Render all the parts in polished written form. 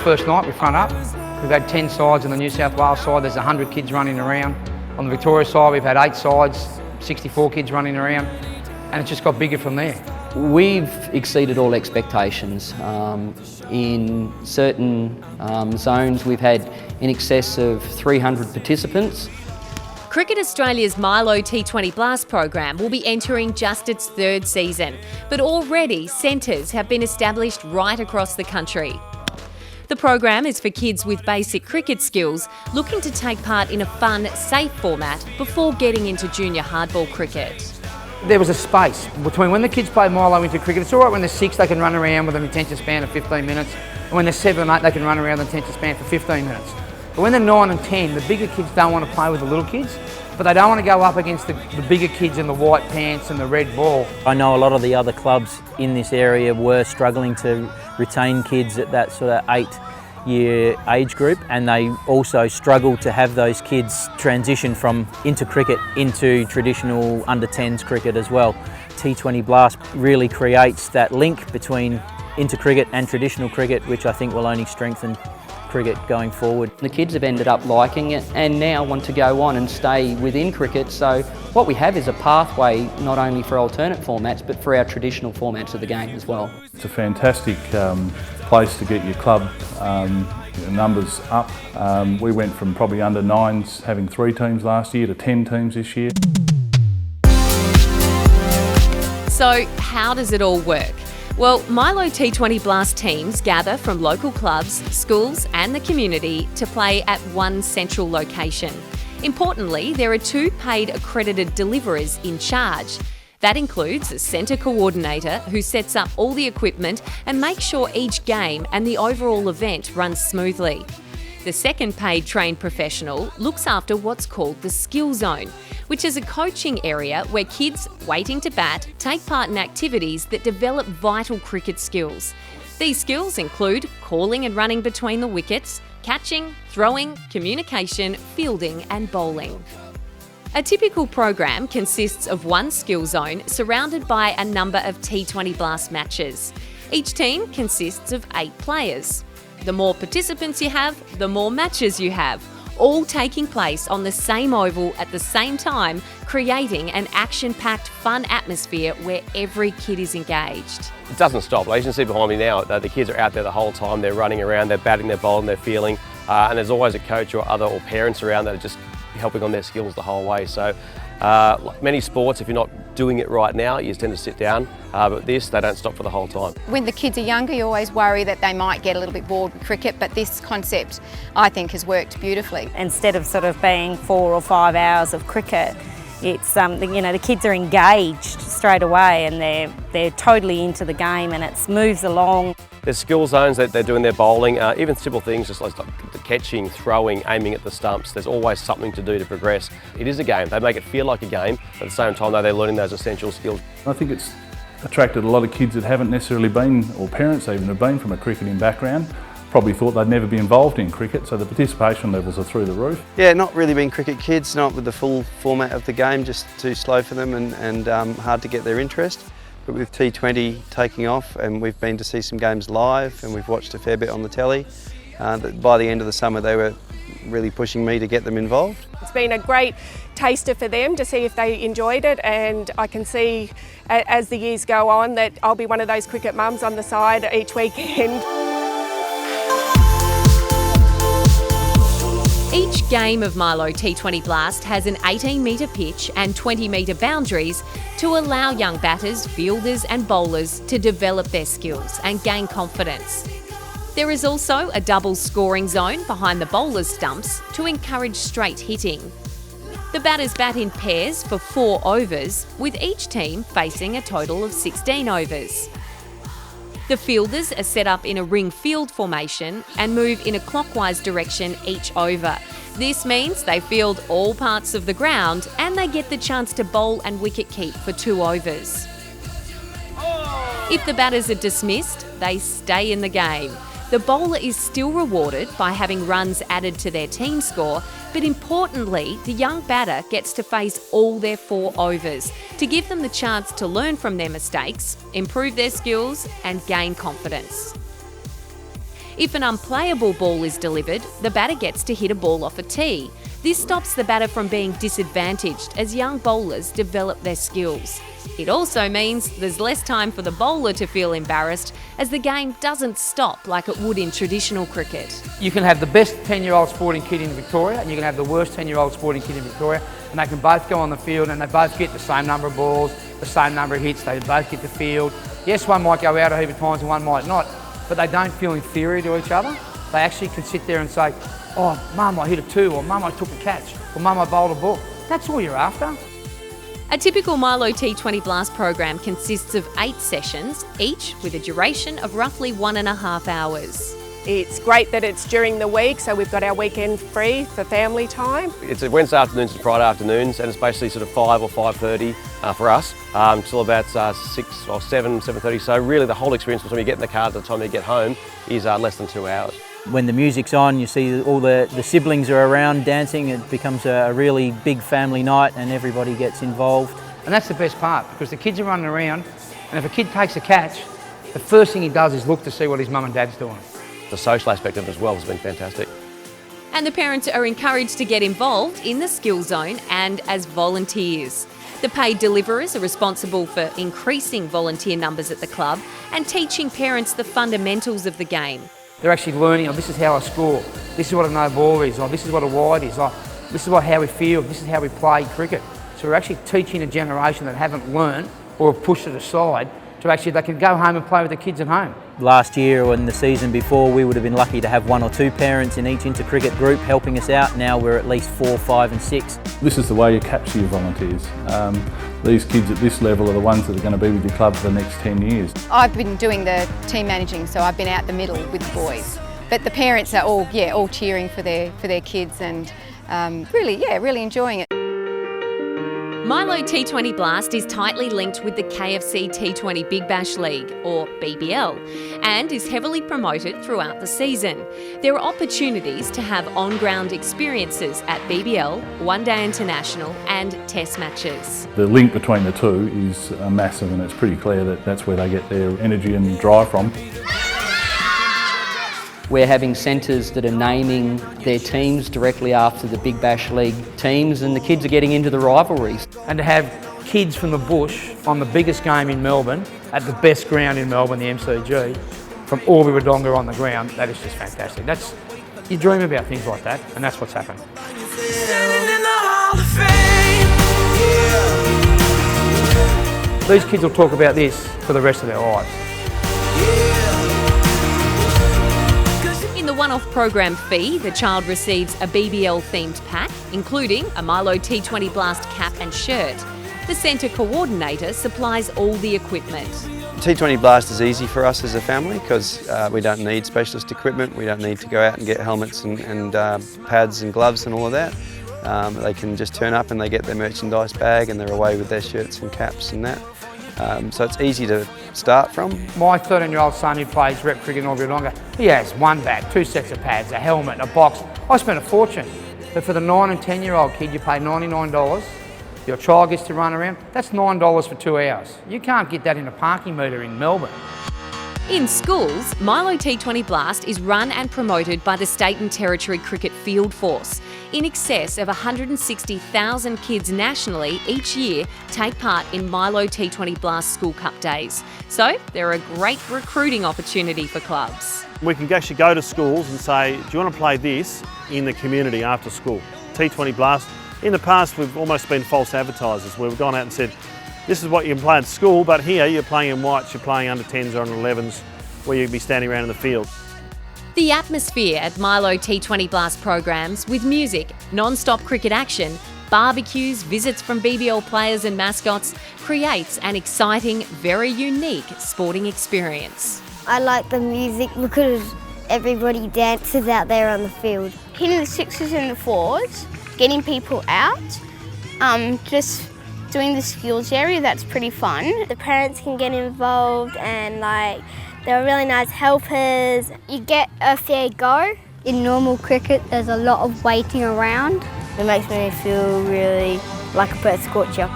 first night we front up. We've had 10 sides on the New South Wales side. There's 100 kids running around. On the Victoria side we've had 8 sides, 64 kids running around, and it's just got bigger from there. We've exceeded all expectations. In certain zones we've had in excess of 300 participants. Cricket Australia's MILO T20 Blast program will be entering just its 3rd season, but already centres have been established right across the country. The program is for kids with basic cricket skills looking to take part in a fun, safe format before getting into junior hardball cricket. There was a space between when the kids play MILO into cricket. It's all right when they're 6 they can run around with an attention span of 15 minutes, and when they're 7 and 8 they can run around with an attention span for 15 minutes. But when they're 9 and 10, the bigger kids don't want to play with the little kids, but they don't want to go up against the bigger kids in the white pants and the red ball. I know a lot of the other clubs in this area were struggling to retain kids at that sort of 8-year age group, and they also struggled to have those kids transition from into cricket into traditional under-10s cricket as well. T20 Blast really creates that link between into cricket and traditional cricket, which I think will only strengthen cricket going forward. The kids have ended up liking it and now want to go on and stay within cricket, so what we have is a pathway not only for alternate formats but for our traditional formats of the game as well. It's a fantastic place to get your club numbers up. We went from probably under 9s having 3 teams last year to 10 teams this year. So how does it all work? Well, MILO T20 Blast teams gather from local clubs, schools and the community to play at one central location. Importantly, there are 2 paid accredited deliverers in charge. That includes a centre coordinator who sets up all the equipment and makes sure each game and the overall event runs smoothly. The second paid trained professional looks after what's called the skill zone, which is a coaching area where kids waiting to bat take part in activities that develop vital cricket skills. These skills include calling and running between the wickets, catching, throwing, communication, fielding and bowling. A typical program consists of one skill zone surrounded by a number of T20 Blast matches. Each team consists of 8 players. The more participants you have, the more matches you have, all taking place on the same oval at the same time, creating an action-packed, fun atmosphere where every kid is engaged. It doesn't stop. Like you can see behind me now, the kids are out there the whole time. They're running around, they're batting, they're bowling, they're fielding, and there's always a coach or parents around that are just helping on their skills the whole way. So like many sports, if you're not doing it right now, you tend to sit down, but this, they don't stop for the whole time. When the kids are younger, you always worry that they might get a little bit bored with cricket, but this concept, I think, has worked beautifully. Instead of sort of being 4 or 5 hours of cricket, it's the kids are engaged straight away and they're totally into the game and it moves along. There's skill zones that they're doing their bowling, even simple things just like the catching, throwing, aiming at the stumps. There's always something to do to progress. It is a game. They make it feel like a game, but at the same time though, they're learning those essential skills. I think it's attracted a lot of kids that haven't necessarily been, or parents even have been from a cricketing background, probably thought they'd never be involved in cricket, so the participation levels are through the roof. Yeah, not really been cricket kids, not with the full format of the game, just too slow for them and hard to get their interest. But with T20 taking off, and we've been to see some games live and we've watched a fair bit on the telly, by the end of the summer they were really pushing me to get them involved. It's been a great taster for them to see if they enjoyed it, and I can see as the years go on that I'll be one of those cricket mums on the side each weekend. Each game of MILO T20 Blast has an 18-metre pitch and 20-metre boundaries to allow young batters, fielders and bowlers to develop their skills and gain confidence. There is also a double scoring zone behind the bowler's stumps to encourage straight hitting. The batters bat in pairs for 4 overs, with each team facing a total of 16 overs. The fielders are set up in a ring field formation and move in a clockwise direction each over. This means they field all parts of the ground and they get the chance to bowl and wicket keep for 2 overs. If the batters are dismissed, they stay in the game. The bowler is still rewarded by having runs added to their team score, but importantly, the young batter gets to face all their 4 overs to give them the chance to learn from their mistakes, improve their skills and gain confidence. If an unplayable ball is delivered, the batter gets to hit a ball off a tee. This stops the batter from being disadvantaged as young bowlers develop their skills. It also means there's less time for the bowler to feel embarrassed, as the game doesn't stop like it would in traditional cricket. You can have the best 10-year-old sporting kid in Victoria and you can have the worst 10-year-old sporting kid in Victoria, and they can both go on the field and they both get the same number of balls, the same number of hits, they both get the field. Yes, one might go out a heap of times and one might not, but they don't feel inferior to each other. They actually can sit there and say, oh, Mum, I hit a 2, or Mum, I took a catch, or Mum, I bowled a ball. That's all you're after. A typical MILO T20 Blast program consists of 8 sessions, each with a duration of roughly 1.5 hours. It's great that it's during the week, so we've got our weekend free for family time. It's Wednesday afternoons and Friday afternoons, and it's basically sort of 5 or 5:30 for us, till about 6 or 7:30. So really the whole experience from the time you get in the car to the time you get home is less than 2 hours. When the music's on, you see all the siblings are around dancing. It becomes a really big family night and everybody gets involved. And that's the best part, because the kids are running around, and if a kid takes a catch, the first thing he does is look to see what his mum and dad's doing. The social aspect of it as well has been fantastic. And the parents are encouraged to get involved in the skill zone and as volunteers. The paid deliverers are responsible for increasing volunteer numbers at the club and teaching parents the fundamentals of the game. They're actually learning, oh, this is how I score, this is what a no ball is, oh, this is what a wide is, oh, this is how we feel, this is how we play cricket. So we're actually teaching a generation that haven't learned or have pushed it aside to actually, they can go home and play with the kids at home. Last year and the season before, we would have been lucky to have 1 or 2 parents in each inter-cricket group helping us out. Now we're at least 4, 5 and 6. This is the way you capture your volunteers. These kids at this level are the ones that are going to be with your club for the next 10 years. I've been doing the team managing, so I've been out the middle with the boys. But the parents are all cheering for their kids and really enjoying it. MILO T20 Blast is tightly linked with the KFC T20 Big Bash League, or BBL, and is heavily promoted throughout the season. There are opportunities to have on-ground experiences at BBL, One-Day International and Test matches. The link between the two is massive, and it's pretty clear that that's where they get their energy and drive from. We're having centres that are naming their teams directly after the Big Bash League teams, and the kids are getting into the rivalries. And to have kids from the bush on the biggest game in Melbourne, at the best ground in Melbourne, the MCG, from Albury Wodonga on the ground, that is just fantastic. You dream about things like that, and that's what's happened. These kids will talk about this for the rest of their lives. In the one-off program fee, the child receives a BBL-themed pack, including a MILO T20 Blast cap and shirt. The centre coordinator supplies all the equipment. T20 Blast is easy for us as a family because we don't need specialist equipment. We don't need to go out and get helmets and pads and gloves and all of that. They can just turn up and they get their merchandise bag and they're away with their shirts and caps and that. So it's easy to start from. My 13-year-old son who plays rep cricket in Albury Wodonga, he has 1 bag, 2 sets of pads, a helmet, a box. I spent a fortune. But for the 9 and 10-year-old kid, you pay $99. Your child gets to run around. That's $9 for 2 hours. You can't get that in a parking meter in Melbourne. In schools, MILO T20 Blast is run and promoted by the State and Territory Cricket Field Force. In excess of 160,000 kids nationally each year take part in MILO T20 Blast School Cup days. So they're a great recruiting opportunity for clubs. We can actually go to schools and say, do you want to play this in the community after school? T20 Blast. In the past, we've almost been false advertisers where we've gone out and said, this is what you can play at school, but here you're playing in whites, you're playing under 10s or under 11s, where you'd be standing around in the field. The atmosphere at MILO T20 Blast programs, with music, non-stop cricket action, barbecues, visits from BBL players and mascots, creates an exciting, very unique sporting experience. I like the music because everybody dances out there on the field. Hitting the 6s and the 4s, getting people out, just doing the skills area, that's pretty fun. The parents can get involved and they're really nice helpers. You get a fair go. In normal cricket, there's a lot of waiting around. It makes me feel really like a bird scorcher.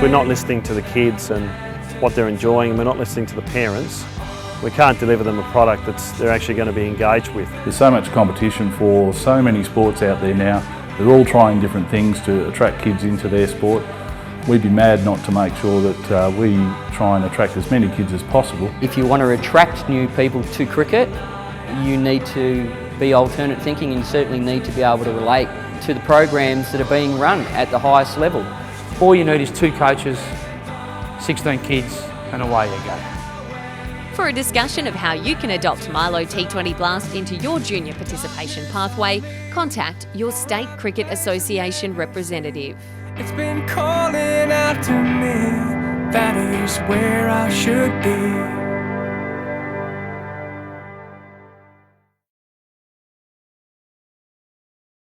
We're not listening to the kids and what they're enjoying and we're not listening to the parents, we can't deliver them a product they're actually going to be engaged with. There's so much competition for so many sports out there now. They're all trying different things to attract kids into their sport. We'd be mad not to make sure that we try and attract as many kids as possible. If you want to attract new people to cricket, you need to be alternate thinking and certainly need to be able to relate to the programs that are being run at the highest level. All you need is 2 coaches, 16 kids, and away you go. For a discussion of how you can adopt MILO T20 Blast into your junior participation pathway, contact your State Cricket Association representative. It's been calling out to me, that is where I should be.